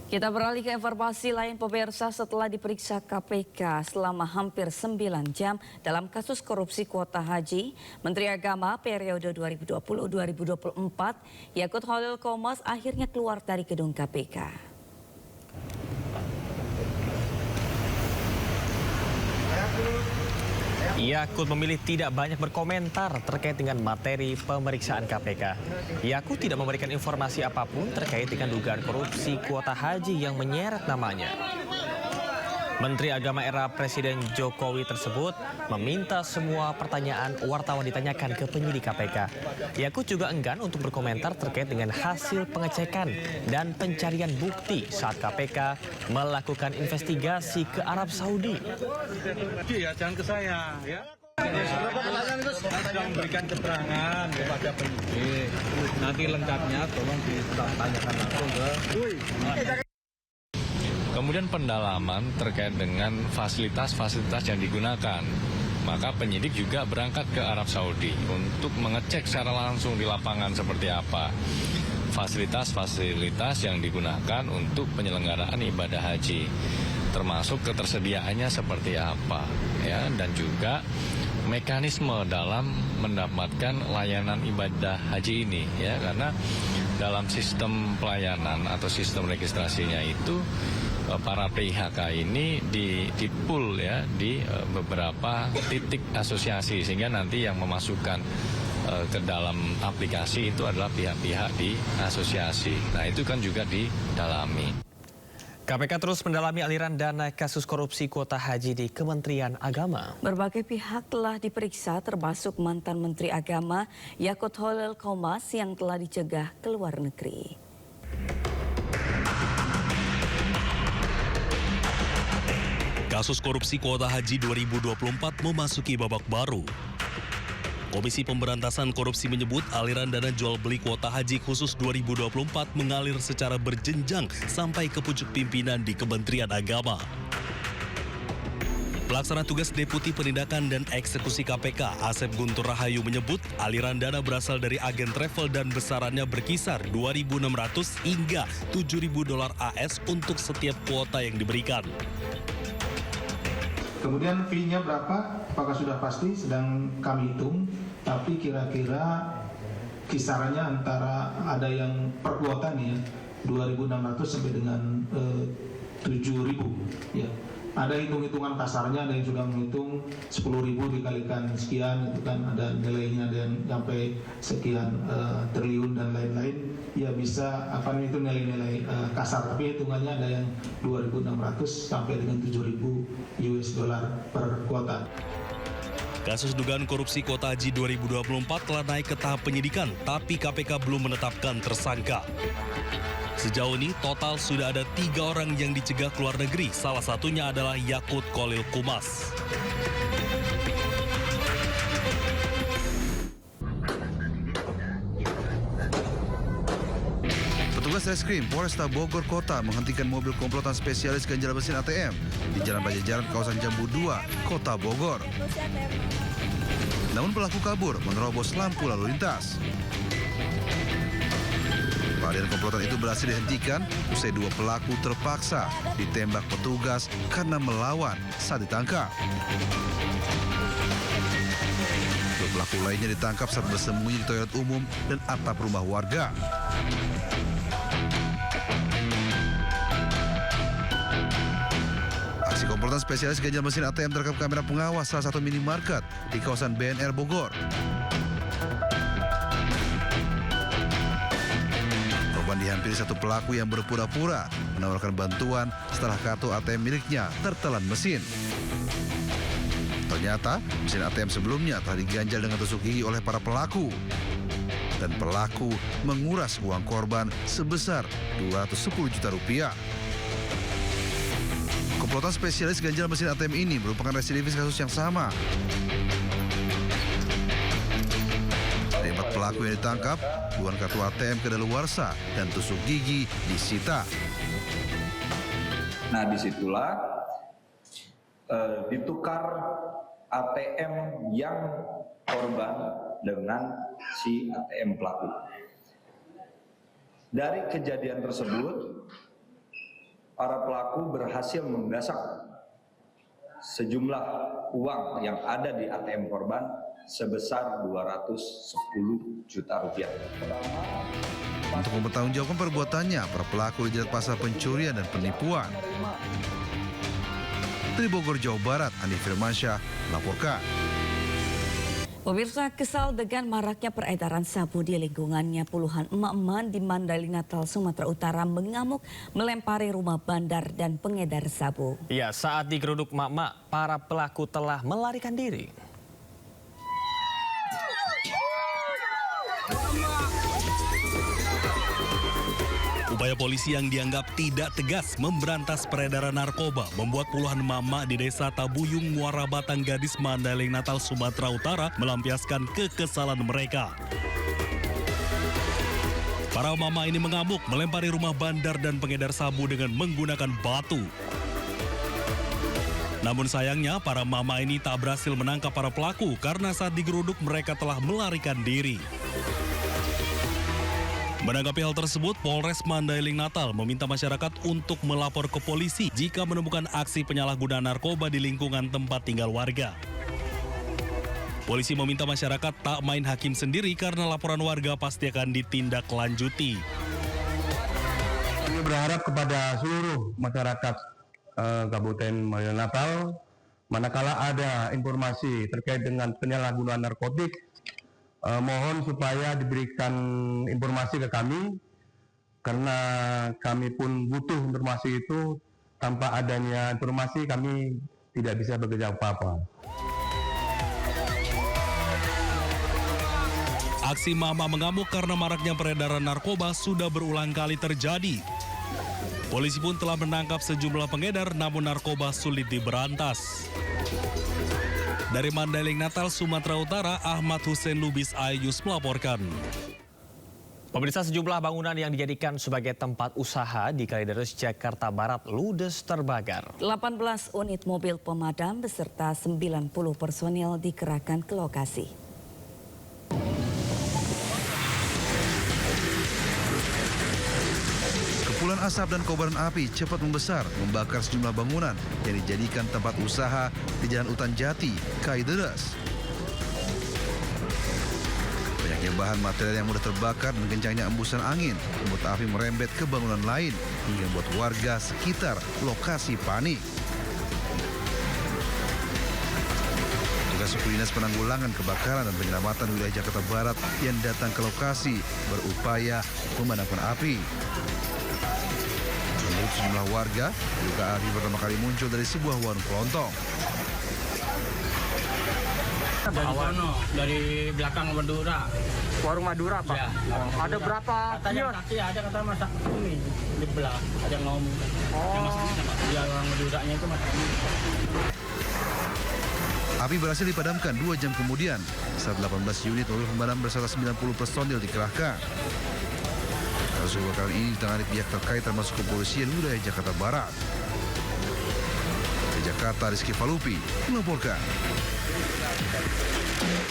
Kita beralih ke informasi lain pemirsa. Setelah diperiksa KPK selama hampir 9 jam dalam kasus korupsi kuota haji, Menteri Agama periode 2020-2024 Yakut Khalil Qomas akhirnya keluar dari gedung KPK. Yakut memilih tidak banyak berkomentar terkait dengan materi pemeriksaan KPK. Yakut tidak memberikan informasi apapun terkait dengan dugaan korupsi kuota haji yang menyeret namanya. Menteri Agama era Presiden Jokowi tersebut meminta semua pertanyaan wartawan ditanyakan ke penyidik KPK. Yakut juga enggan untuk berkomentar terkait dengan hasil pengecekan dan pencarian bukti saat KPK melakukan investigasi ke Arab Saudi. Ya, jangan ke saya, ya. Sudah memberikan keterangan kepada penyidik. Nanti lengkapnya tolong ditanyakan langsung ke. Kemudian pendalaman terkait dengan fasilitas-fasilitas yang digunakan. Maka penyidik juga berangkat ke Arab Saudi untuk mengecek secara langsung di lapangan seperti apa fasilitas-fasilitas yang digunakan untuk penyelenggaraan ibadah haji, termasuk ketersediaannya seperti apa, ya, dan juga mekanisme dalam mendapatkan layanan ibadah haji ini, ya, karena dalam sistem pelayanan atau sistem registrasinya itu para PIHK ini di-pool ya di beberapa titik asosiasi, sehingga nanti yang memasukkan ke dalam aplikasi itu adalah pihak-pihak di asosiasi. Nah, itu kan juga didalami. KPK terus mendalami aliran dana kasus korupsi kuota haji di Kementerian Agama. Berbagai pihak telah diperiksa termasuk mantan Menteri Agama Yakut Khalil Qomas yang telah dicegah ke luar negeri. Kasus korupsi kuota haji 2024 memasuki babak baru. Komisi Pemberantasan Korupsi menyebut aliran dana jual beli kuota haji khusus 2024 mengalir secara berjenjang sampai ke pucuk pimpinan di Kementerian Agama. Pelaksana tugas Deputi Penindakan dan Eksekusi KPK, Asep Guntur Rahayu menyebut aliran dana berasal dari agen travel dan besarannya berkisar 2.600 hingga 7.000 dolar AS untuk setiap kuota yang diberikan. Kemudian fee-nya berapa? Apakah sudah pasti? Sedang kami hitung, tapi kira-kira kisarannya antara ada yang per kuota nih ya, 2.600 sampai dengan 7.000 ya. Ada hitung-hitungan kasarnya, ada yang sudah menghitung 10.000 dikalikan sekian, itu kan ada nilainya, ada yang sampai sekian triliun dan lain-lain. Ya bisa itu nilai-nilai kasar, tapi hitungannya ada yang 2.600 sampai dengan 7.000 US dollar per kuota. Kasus dugaan korupsi kuota haji 2024 telah naik ke tahap penyidikan, tapi KPK belum menetapkan tersangka. Sejauh ini total sudah ada 3 orang yang dicegah keluar negeri, salah satunya adalah Yakut Khalil Qomas. Petugas reskrim Polresta Bogor Kota menghentikan mobil komplotan spesialis ganjal mesin ATM di Jalan Pajajaran kawasan Jambu 2, Kota Bogor. Namun pelaku kabur menerobos lampu lalu lintas. Pelarian komplotan itu berhasil dihentikan usai 2 pelaku terpaksa ditembak petugas karena melawan saat ditangkap. 2 pelaku lainnya ditangkap saat bersembunyi di toilet umum dan atap rumah warga. Aksi komplotan spesialis ganjal mesin ATM terekam kamera pengawas salah satu minimarket di kawasan BNR Bogor. Korban dihampiri satu pelaku yang berpura-pura menawarkan bantuan setelah kartu ATM miliknya tertelan mesin. Ternyata mesin ATM sebelumnya telah diganjal dengan tusuk gigi oleh para pelaku. Dan pelaku menguras uang korban sebesar 210 juta rupiah. Komplotan spesialis ganjal mesin ATM ini merupakan residivis kasus yang sama. Dari 4 pelaku yang ditangkap, puluhan kartu ATM kedaluarsa dan tusuk gigi disita. Nah, disitulah ditukar ATM yang korban dengan si ATM pelaku. Dari kejadian tersebut, para pelaku berhasil menggasak sejumlah uang yang ada di ATM korban sebesar 210 juta rupiah. Untuk mempertanggungjawabkan perbuatannya, para pelaku dijerat pasal pencurian dan penipuan. Dari Bogor, Jawa Barat, Andi Firmansyah melaporkan. Pemirsa, kesal dengan maraknya peredaran sabu di lingkungannya, puluhan emak-emak di Mandailing Natal, Sumatera Utara mengamuk melempari rumah bandar dan pengedar sabu. Ya, saat digeruduk emak-emak, para pelaku telah melarikan diri. Upaya polisi yang dianggap tidak tegas memberantas peredaran narkoba membuat puluhan emak-emak di desa Tabuyung, Muara Batang Gadis, Mandailing Natal, Sumatera Utara melampiaskan kekesalan mereka. Para emak-emak ini mengamuk melempari rumah bandar dan pengedar sabu dengan menggunakan batu. Namun sayangnya para emak-emak ini tak berhasil menangkap para pelaku karena saat digeruduk mereka telah melarikan diri. Menanggapi hal tersebut, Polres Mandailing Natal meminta masyarakat untuk melapor ke polisi jika menemukan aksi penyalahgunaan narkoba di lingkungan tempat tinggal warga. Polisi meminta masyarakat tak main hakim sendiri karena laporan warga pasti akan ditindaklanjuti. Kami berharap kepada seluruh masyarakat Kabupaten Mandailing Natal, manakala ada informasi terkait dengan penyalahgunaan narkotik, mohon supaya diberikan informasi ke kami, karena kami pun butuh informasi itu. Tanpa adanya informasi kami tidak bisa bekerja apa-apa. Aksi mama mengamuk karena maraknya peredaran narkoba sudah berulang kali terjadi. Polisi pun telah menangkap sejumlah pengedar, namun narkoba sulit diberantas. Dari Mandailing Natal, Sumatera Utara, Ahmad Hussein Lubis Ayus melaporkan. Pemirsa, sejumlah bangunan yang dijadikan sebagai tempat usaha di Kalideres, Jakarta Barat ludes terbakar. 18 unit mobil pemadam beserta 90 personil dikerahkan ke lokasi. Kepulan asap dan kobaran api cepat membesar membakar sejumlah bangunan yang dijadikan tempat usaha di Jalan Utan Jati, Kalideres. Banyaknya bahan material yang mudah terbakar dan kencangnya embusan angin membuat api merembet ke bangunan lain hingga membuat warga sekitar lokasi panik. Petugas suku dinas penanggulangan kebakaran dan penyelamatan wilayah Jakarta Barat yang datang ke lokasi berupaya memadamkan api. Menurut sejumlah warga, duga api pertama kali muncul dari sebuah warung kelontong. Dari belakang Madura. Warung Madura, Pak? Ya, ada berapa kios? Ada kata masak ini di belah, ada yang ngomong. Yang masak ini sama. Ya, orang Maduranya itu masak ini. Api berhasil dipadamkan 2 jam kemudian saat 18 unit mobil pemadam beserta 90 personil dikerahkan. Kasus kebakaran ini ditangani pihak terkait termasuk kepolisian wilayah Jakarta Barat. Dari Jakarta, Rizky Falupi melaporkan.